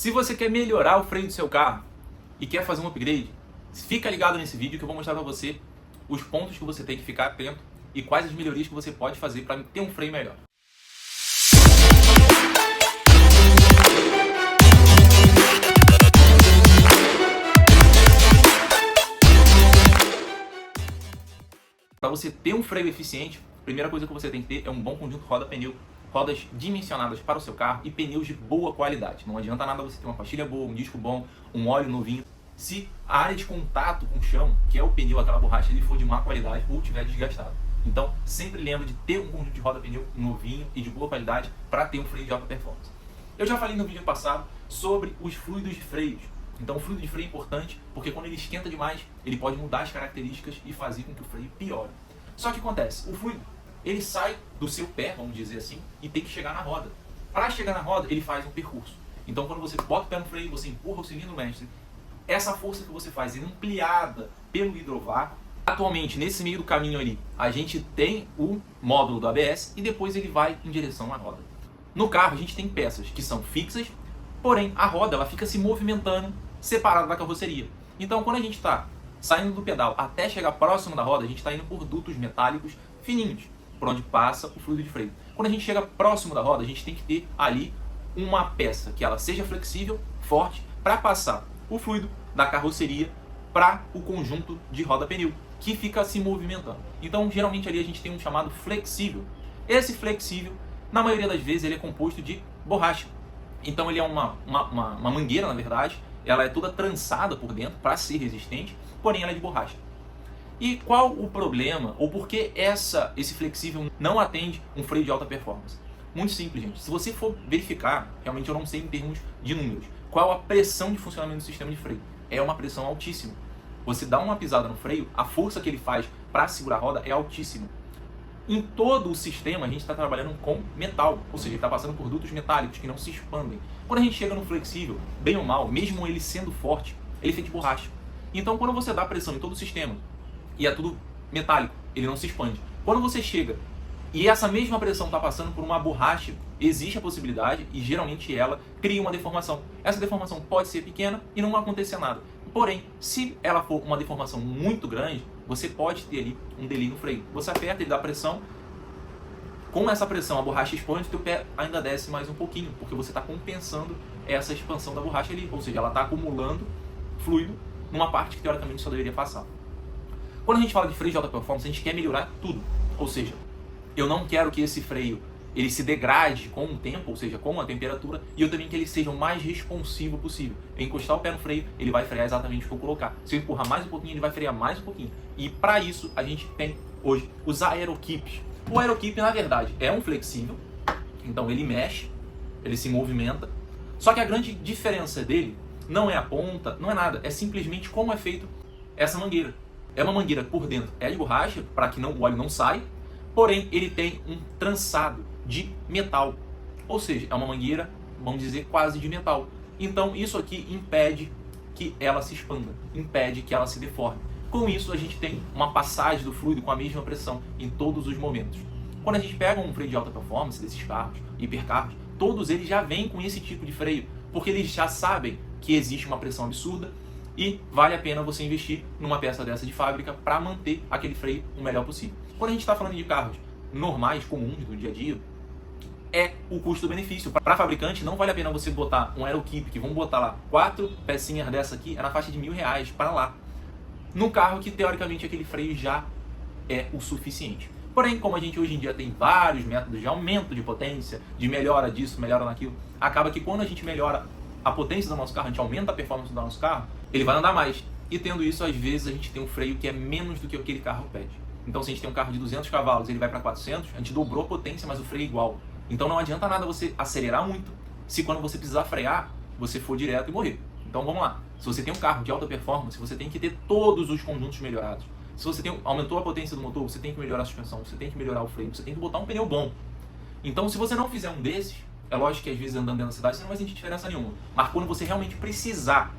Se você quer melhorar o freio do seu carro e quer fazer um upgrade, fica ligado nesse vídeo que eu vou mostrar para você os pontos que você tem que ficar atento e quais as melhorias que você pode fazer para ter um freio melhor. Para você ter um freio eficiente, a primeira coisa que você tem que ter é um bom conjunto roda-pneu, rodas dimensionadas para o seu carro e pneus de boa qualidade. Não adianta nada você ter uma pastilha boa, um disco bom, um óleo novinho, se a área de contato com o chão, que é o pneu, aquela borracha, ele for de má qualidade ou estiver desgastado. Então, sempre lembre de ter um conjunto de roda-pneu novinho e de boa qualidade para ter um freio de alta performance. Eu já falei no vídeo passado sobre os fluidos de freios. Então, o fluido de freio é importante porque quando ele esquenta demais, ele pode mudar as características e fazer com que o freio piore. Só que acontece, o fluido, ele sai do seu pé, vamos dizer assim, e tem que chegar na roda. Para chegar na roda, ele faz um percurso. Então, quando você bota o pé no freio, você empurra o cilindro mestre, essa força que você faz é ampliada pelo hidrovácuo. Atualmente, nesse meio do caminho ali, a gente tem o módulo do ABS e depois ele vai em direção à roda. No carro, a gente tem peças que são fixas, porém a roda ela fica se movimentando separada da carroceria. Então, quando a gente está saindo do pedal até chegar próximo da roda, a gente está indo por dutos metálicos fininhos, por onde passa o fluido de freio. Quando a gente chega próximo da roda, a gente tem que ter ali uma peça que ela seja flexível, forte, para passar o fluido da carroceria para o conjunto de roda-pneu, que fica se movimentando. Então, geralmente ali a gente tem um chamado flexível. Esse flexível, na maioria das vezes, ele é composto de borracha. Então, ele é uma mangueira, na verdade, ela é toda trançada por dentro para ser resistente, porém ela é de borracha. E qual o problema, ou por que esse flexível não atende um freio de alta performance? Muito simples, gente. Se você for verificar, realmente eu não sei em termos de números, qual a pressão de funcionamento do sistema de freio? É uma pressão altíssima. Você dá uma pisada no freio, a força que ele faz para segurar a roda é altíssima. Em todo o sistema, a gente está trabalhando com metal, ou seja, ele está passando por dutos metálicos que não se expandem. Quando a gente chega no flexível, bem ou mal, mesmo ele sendo forte, ele é feito de borracha. Então, quando você dá pressão em todo o sistema, e é tudo metálico, ele não se expande. Quando você chega e essa mesma pressão está passando por uma borracha, existe a possibilidade, e geralmente ela cria uma deformação. Essa deformação pode ser pequena e não acontecer nada. Porém, se ela for uma deformação muito grande, você pode ter ali um delay no freio. Você aperta, ele dá pressão. Com essa pressão, a borracha expande, teu pé ainda desce mais um pouquinho, porque você está compensando essa expansão da borracha ali. Ou seja, ela está acumulando fluido numa parte que teoricamente só deveria passar. Quando a gente fala de freio de alta performance, a gente quer melhorar tudo. Ou seja, eu não quero que esse freio ele se degrade com o tempo, ou seja, com a temperatura, e eu também que ele seja o mais responsivo possível. Eu encostar o pé no freio, ele vai frear exatamente o que eu colocar. Se eu empurrar mais um pouquinho, ele vai frear mais um pouquinho. E para isso, a gente tem hoje os aerokeeps. O aerokeep, na verdade, é um flexível, então ele mexe, ele se movimenta, só que a grande diferença dele não é a ponta, não é nada, é simplesmente como é feito essa mangueira. É uma mangueira por dentro, é de borracha, para que o óleo não saia, porém ele tem um trançado de metal, ou seja, é uma mangueira, vamos dizer, quase de metal. Então isso aqui impede que ela se expanda, impede que ela se deforme. Com isso a gente tem uma passagem do fluido com a mesma pressão em todos os momentos. Quando a gente pega um freio de alta performance desses carros, hipercarros, todos eles já vêm com esse tipo de freio, porque eles já sabem que existe uma pressão absurda e vale a pena você investir numa peça dessa de fábrica para manter aquele freio o melhor possível. Quando a gente está falando de carros normais, comuns, do dia a dia, é o custo-benefício. Para fabricante, não vale a pena você botar um aerokeep, que vamos botar lá 4 pecinhas dessa aqui, é na faixa de R$1.000 para lá. No carro que, teoricamente, aquele freio já é o suficiente. Porém, como a gente hoje em dia tem vários métodos de aumento de potência, de melhora disso, melhora naquilo, acaba que quando a gente melhora a potência do nosso carro, a gente aumenta a performance do nosso carro, ele vai andar mais. E tendo isso, às vezes, a gente tem um freio que é menos do que aquele carro pede. Então, se a gente tem um carro de 200 cavalos e ele vai para 400, a gente dobrou a potência, mas o freio é igual. Então, não adianta nada você acelerar muito, se quando você precisar frear, você for direto e morrer. Então, vamos lá. Se você tem um carro de alta performance, você tem que ter todos os conjuntos melhorados. Se você aumentou a potência do motor, você tem que melhorar a suspensão, você tem que melhorar o freio, você tem que botar um pneu bom. Então, se você não fizer um desses, é lógico que às vezes andando dentro da cidade você não vai sentir diferença nenhuma. Mas quando você realmente precisar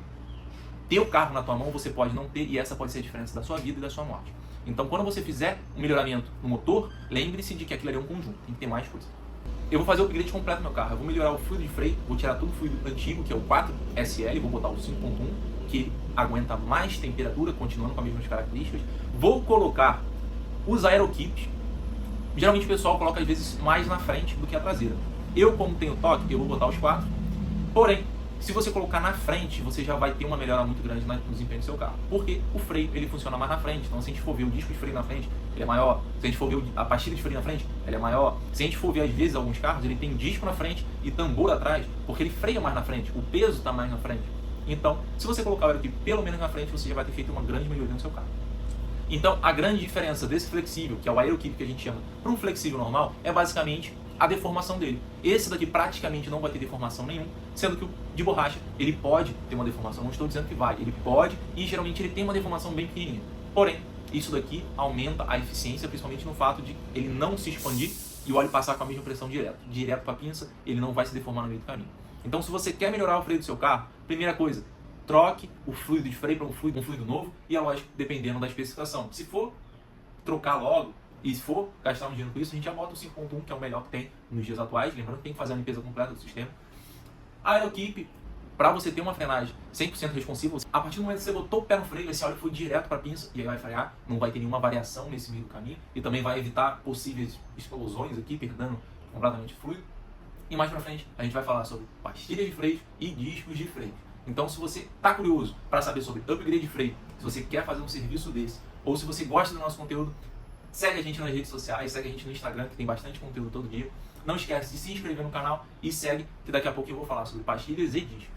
ter o carro na tua mão, você pode não ter, e essa pode ser a diferença da sua vida e da sua morte. Então, quando você fizer um melhoramento no motor, lembre-se de que aquilo ali é um conjunto, tem que ter mais coisa. Eu vou fazer o upgrade completo no meu carro. Eu vou melhorar o fluido de freio, vou tirar todo o fluido antigo, que é o 4SL, vou botar o 5.1, que aguenta mais temperatura, continuando com as mesmas características. Vou colocar os aerokeeps. Geralmente o pessoal coloca às vezes mais na frente do que a traseira. Eu, como tenho toque, eu vou botar os 4. Porém, se você colocar na frente, você já vai ter uma melhora muito grande no desempenho do seu carro. Porque o freio, ele funciona mais na frente. Então, se a gente for ver o disco de freio na frente, ele é maior. Se a gente for ver a pastilha de freio na frente, ele é maior. Se a gente for ver, às vezes, alguns carros, ele tem disco na frente e tambor atrás, porque ele freia mais na frente. O peso está mais na frente. Então, se você colocar o aerokeep pelo menos na frente, você já vai ter feito uma grande melhoria no seu carro. Então, a grande diferença desse flexível, que é o aerokeep que a gente chama, para um flexível normal, é basicamente a deformação dele. Esse daqui praticamente não vai ter deformação nenhuma, sendo que o de borracha, ele pode ter uma deformação, não estou dizendo que vai, ele pode, e geralmente ele tem uma deformação bem pequenininha. Porém, isso daqui aumenta a eficiência, principalmente no fato de ele não se expandir e o óleo passar com a mesma pressão direto para a pinça, ele não vai se deformar no meio do caminho. Então, se você quer melhorar o freio do seu carro, primeira coisa, troque o fluido de freio para um fluido novo, e é lógico, dependendo da especificação. Se for trocar logo, e se for gastar um dinheiro com isso, a gente já bota o 5.1, que é o melhor que tem nos dias atuais. Lembrando que tem que fazer a limpeza completa do sistema. A aerokeep, para você ter uma frenagem 100% responsiva, a partir do momento que você botou o pé no freio, esse óleo foi direto para a pinça e aí vai frear, não vai ter nenhuma variação nesse meio do caminho, e também vai evitar possíveis explosões aqui, perdendo completamente fluido. E mais para frente, a gente vai falar sobre pastilhas de freio e discos de freio. Então, se você está curioso para saber sobre upgrade de freio, se você quer fazer um serviço desse, ou se você gosta do nosso conteúdo, segue a gente nas redes sociais, segue a gente no Instagram, que tem bastante conteúdo todo dia. Não esquece de se inscrever no canal e segue, que daqui a pouco eu vou falar sobre pastilhas e discos.